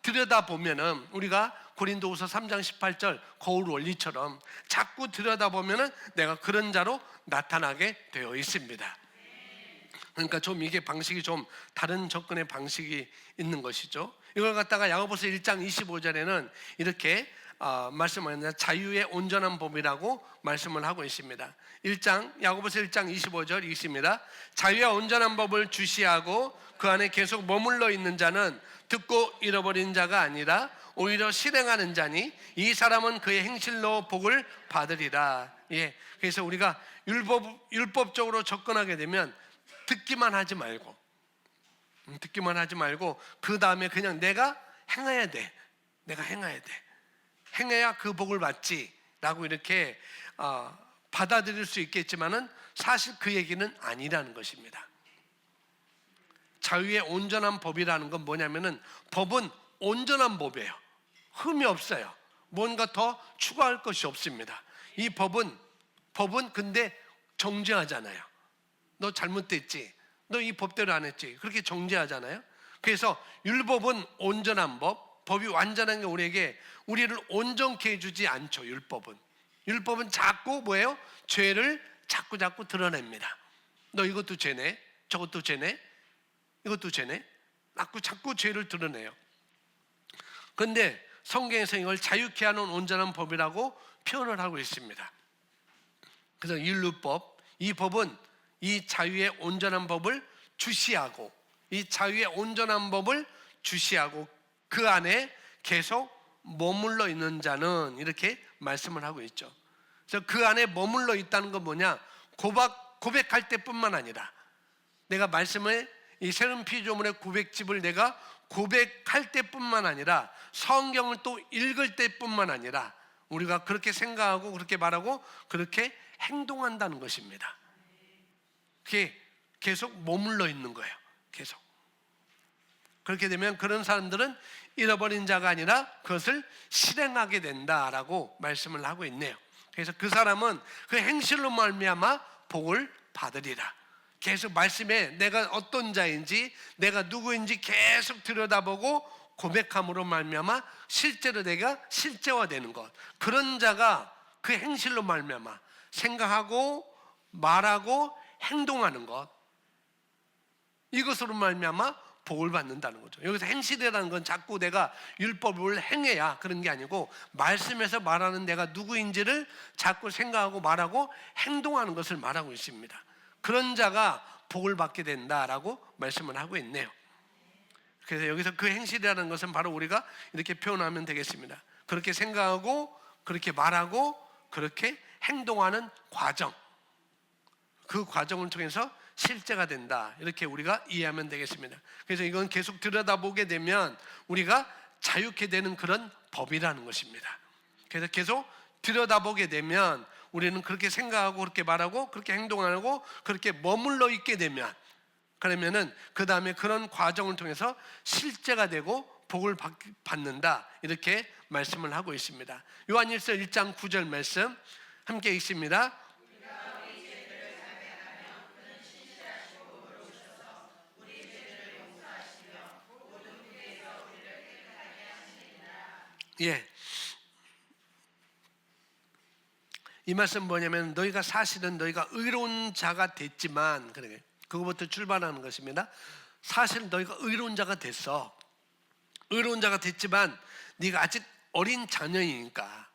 들여다보면은, 우리가 고린도후서 3장 18절 거울 원리처럼 자꾸 들여다보면은 내가 그런 자로 나타나게 되어 있습니다. 그러니까 좀 이게 방식이 좀 다른 접근의 방식이 있는 것이죠. 이걸 갖다가 야고보서 1장 25절에는 이렇게 말씀하는 자유의 온전한 법이라고 말씀을 하고 있습니다. 야고보서 1장 25절 읽습니다. 자유의 온전한 법을 주시하고 그 안에 계속 머물러 있는 자는 듣고 잃어버린 자가 아니라 오히려 실행하는 자니 이 사람은 그의 행실로 복을 받으리라. 그래서 우리가 율법적으로 접근하게 되면 듣기만 하지 말고 그 다음에 그냥 내가 행해야 돼. 행해야 그 복을 받지라고 이렇게 받아들일 수 있겠지만은 사실 그 얘기는 아니라는 것입니다. 자유의 온전한 법이라는 건 뭐냐면은, 법은 온전한 법이에요. 흠이 없어요. 뭔가 더 추가할 것이 없습니다. 이 법은 근데 정죄하잖아요. 너 잘못됐지, 너 이 법대로 안 했지, 그렇게 정죄하잖아요. 그래서 율법은 온전한 법이 완전한 게 우리를 온전케 해주지 않죠. 율법은 자꾸 죄를 자꾸 드러냅니다. 너 이것도 죄네, 저것도 죄네, 이것도 죄네. 자꾸 죄를 드러내요. 그런데 성경에서 이걸 자유케 하는 온전한 법이라고 표현을 하고 있습니다. 그래서 율법법, 이 법은 이 자유의 온전한 법을 주시하고, 이 자유의 온전한 법을 주시하고 그 안에 계속 머물러 있는 자는, 이렇게 말씀을 하고 있죠. 그래서 그 안에 머물러 있다는 건 뭐냐? 고백할 때뿐만 아니라, 내가 말씀을, 이 새로운 피조물의 고백집을 내가 고백할 때뿐만 아니라, 성경을 또 읽을 때뿐만 아니라, 우리가 그렇게 생각하고 그렇게 말하고 그렇게 행동한다는 것입니다. 그게 계속 머물러 있는 거예요. 계속. 그렇게 되면 그런 사람들은 잃어버린 자가 아니라 그것을 실행하게 된다라고 말씀을 하고 있네요. 그래서 그 사람은 그 행실로 말미암아 복을 받으리라. 계속 말씀에 내가 어떤 자인지, 내가 누구인지 계속 들여다보고 고백함으로 말미암아 실제로 내가 실제화되는 것, 그런 자가 그 행실로 말미암아 생각하고 말하고 행동하는 것, 이것으로 말미암아 복을 받는다는 거죠. 여기서 행실이라는 건 자꾸 내가 율법을 행해야 그런 게 아니고, 말씀에서 말하는 내가 누구인지를 자꾸 생각하고 말하고 행동하는 것을 말하고 있습니다. 그런 자가 복을 받게 된다라고 말씀을 하고 있네요. 그래서 여기서 그 행실이라는 것은 바로 우리가 이렇게 표현하면 되겠습니다. 그렇게 생각하고 그렇게 말하고 그렇게 행동하는 과정, 그 과정을 통해서 실제가 된다, 이렇게 우리가 이해하면 되겠습니다. 그래서 이건 계속 들여다보게 되면 우리가 자유케 되는 그런 법이라는 것입니다. 그래서 계속 들여다보게 되면 우리는 그렇게 생각하고 그렇게 말하고 그렇게 행동하고 그렇게 머물러 있게 되면, 그러면은 그 다음에 그런 과정을 통해서 실제가 되고 복을 받는다, 이렇게 말씀을 하고 있습니다. 요한일서 1장 9절 말씀 함께 읽습니다. 예, 이 말씀 뭐냐면, 너희가 사실은 너희가 의로운 자가 됐지만, 그거부터 출발하는 것입니다. 사실 너희가 의로운 자가 됐어. 의로운 자가 됐지만 네가 아직 어린 자녀이니까,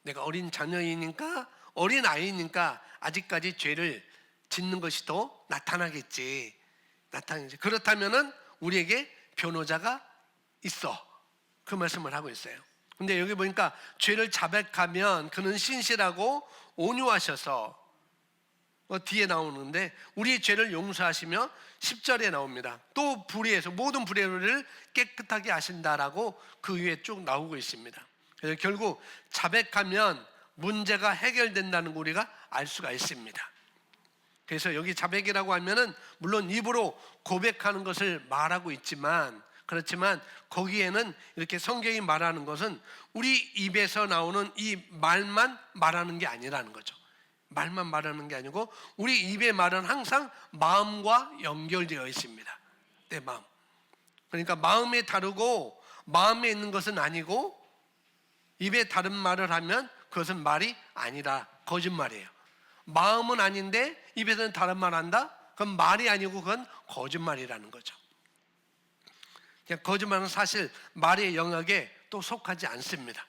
내가 어린 자녀이니까, 어린 아이니까 아직까지 죄를 짓는 것이 더 나타나겠지. 그렇다면은 우리에게 변호자가 있어, 그 말씀을 하고 있어요. 근데 여기 보니까 죄를 자백하면 그는 신실하고 온유하셔서, 뒤에 나오는데 우리의 죄를 용서하시며 10절에 나옵니다. 또 불의에서 모든 불의를 깨끗하게 하신다라고 그 위에 쭉 나오고 있습니다. 그래서 결국 자백하면 문제가 해결된다는 거 우리가 알 수가 있습니다. 그래서 여기 자백이라고 하면은 물론 입으로 고백하는 것을 말하고 있지만, 그렇지만 거기에는 이렇게 성경이 말하는 것은 우리 입에서 나오는 이 말만 말하는 게 아니라는 거죠. 말만 말하는 게 아니고 우리 입의 말은 항상 마음과 연결되어 있습니다. 내 마음. 그러니까 마음에 다르고 마음에 있는 것은 아니고, 입에 다른 말을 하면 그것은 말이 아니라 거짓말이에요. 마음은 아닌데 입에서는 다른 말 한다? 그건 말이 아니고 그건 거짓말이라는 거죠. 거짓말은 사실 말의 영역에 또 속하지 않습니다.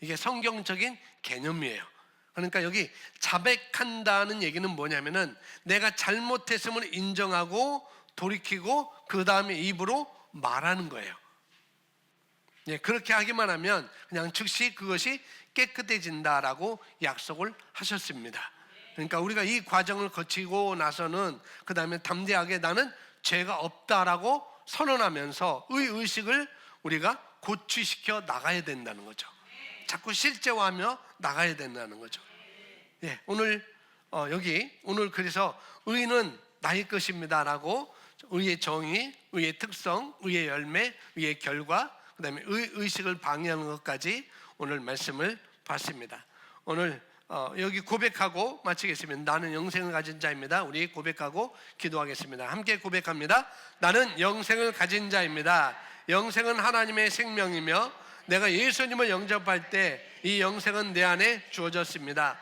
이게 성경적인 개념이에요. 그러니까 여기 자백한다는 얘기는 뭐냐면은 내가 잘못했음을 인정하고 돌이키고 그 다음에 입으로 말하는 거예요. 그렇게 하기만 하면 그냥 즉시 그것이 깨끗해진다라고 약속을 하셨습니다. 그러니까 우리가 이 과정을 거치고 나서는 그 다음에 담대하게 나는 죄가 없다라고 선언하면서 의식을 우리가 고취시켜 나가야 된다는 거죠. 자꾸 실제화하며 나가야 된다는 거죠. 오늘 오늘 그래서 의는 나의 것입니다라고 의의 정의, 의의 특성, 의의 열매, 의의 결과, 그 다음에 의식을 방해하는 것까지 오늘 말씀을 봤습니다. 오늘 여기 고백하고 마치겠습니다. 나는 영생을 가진 자입니다. 우리 고백하고 기도하겠습니다. 함께 고백합니다. 나는 영생을 가진 자입니다. 영생은 하나님의 생명이며 내가 예수님을 영접할 때 이 영생은 내 안에 주어졌습니다.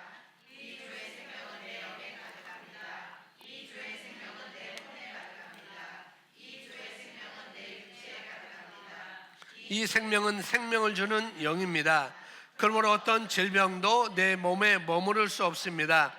이 생명은 생명을 주는 영입니다. 그러므로 어떤 질병도 내 몸에 머무를 수 없습니다.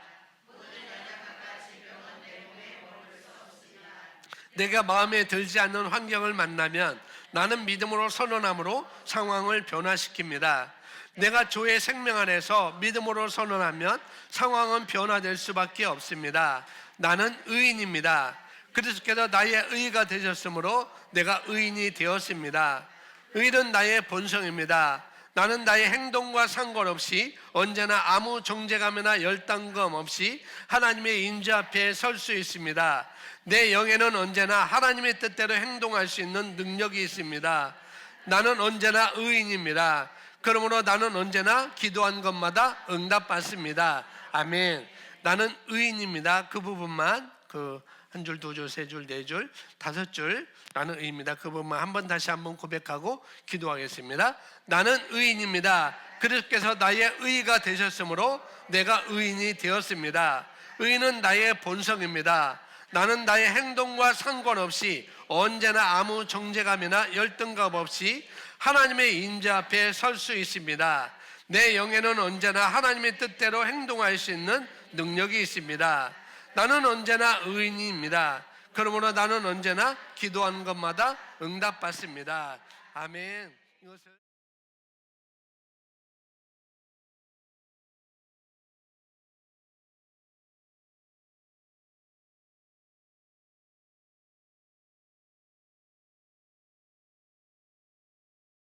내가 마음에 들지 않는 환경을 만나면 나는 믿음으로 선언함으로 상황을 변화시킵니다. 내가 주의 생명 안에서 믿음으로 선언하면 상황은 변화될 수밖에 없습니다. 나는 의인입니다. 그리스도께서 나의 의가 되셨으므로 내가 의인이 되었습니다. 의는 나의 본성입니다. 나는 나의 행동과 상관없이 언제나 아무 정죄감이나 열등감 없이 하나님의 임재 앞에 설 수 있습니다. 내 영에는 언제나 하나님의 뜻대로 행동할 수 있는 능력이 있습니다. 나는 언제나 의인입니다. 그러므로 나는 언제나 기도한 것마다 응답받습니다. 아멘. 나는 의인입니다. 그 부분만 한 줄, 두 줄, 세 줄, 네 줄, 다섯 줄 나는 의인입니다. 그 부분만 다시 한번 고백하고 기도하겠습니다. 나는 의인입니다. 그리스도께서 나의 의가 되셨으므로 내가 의인이 되었습니다. 의인은 나의 본성입니다. 나는 나의 행동과 상관없이 언제나 아무 정죄감이나 열등감 없이 하나님의 임재 앞에 설 수 있습니다. 내 영에는 언제나 하나님의 뜻대로 행동할 수 있는 능력이 있습니다. 나는 언제나 의인입니다. 그러므로 나는 언제나 기도하는 것마다 응답받습니다. 아멘. 이것을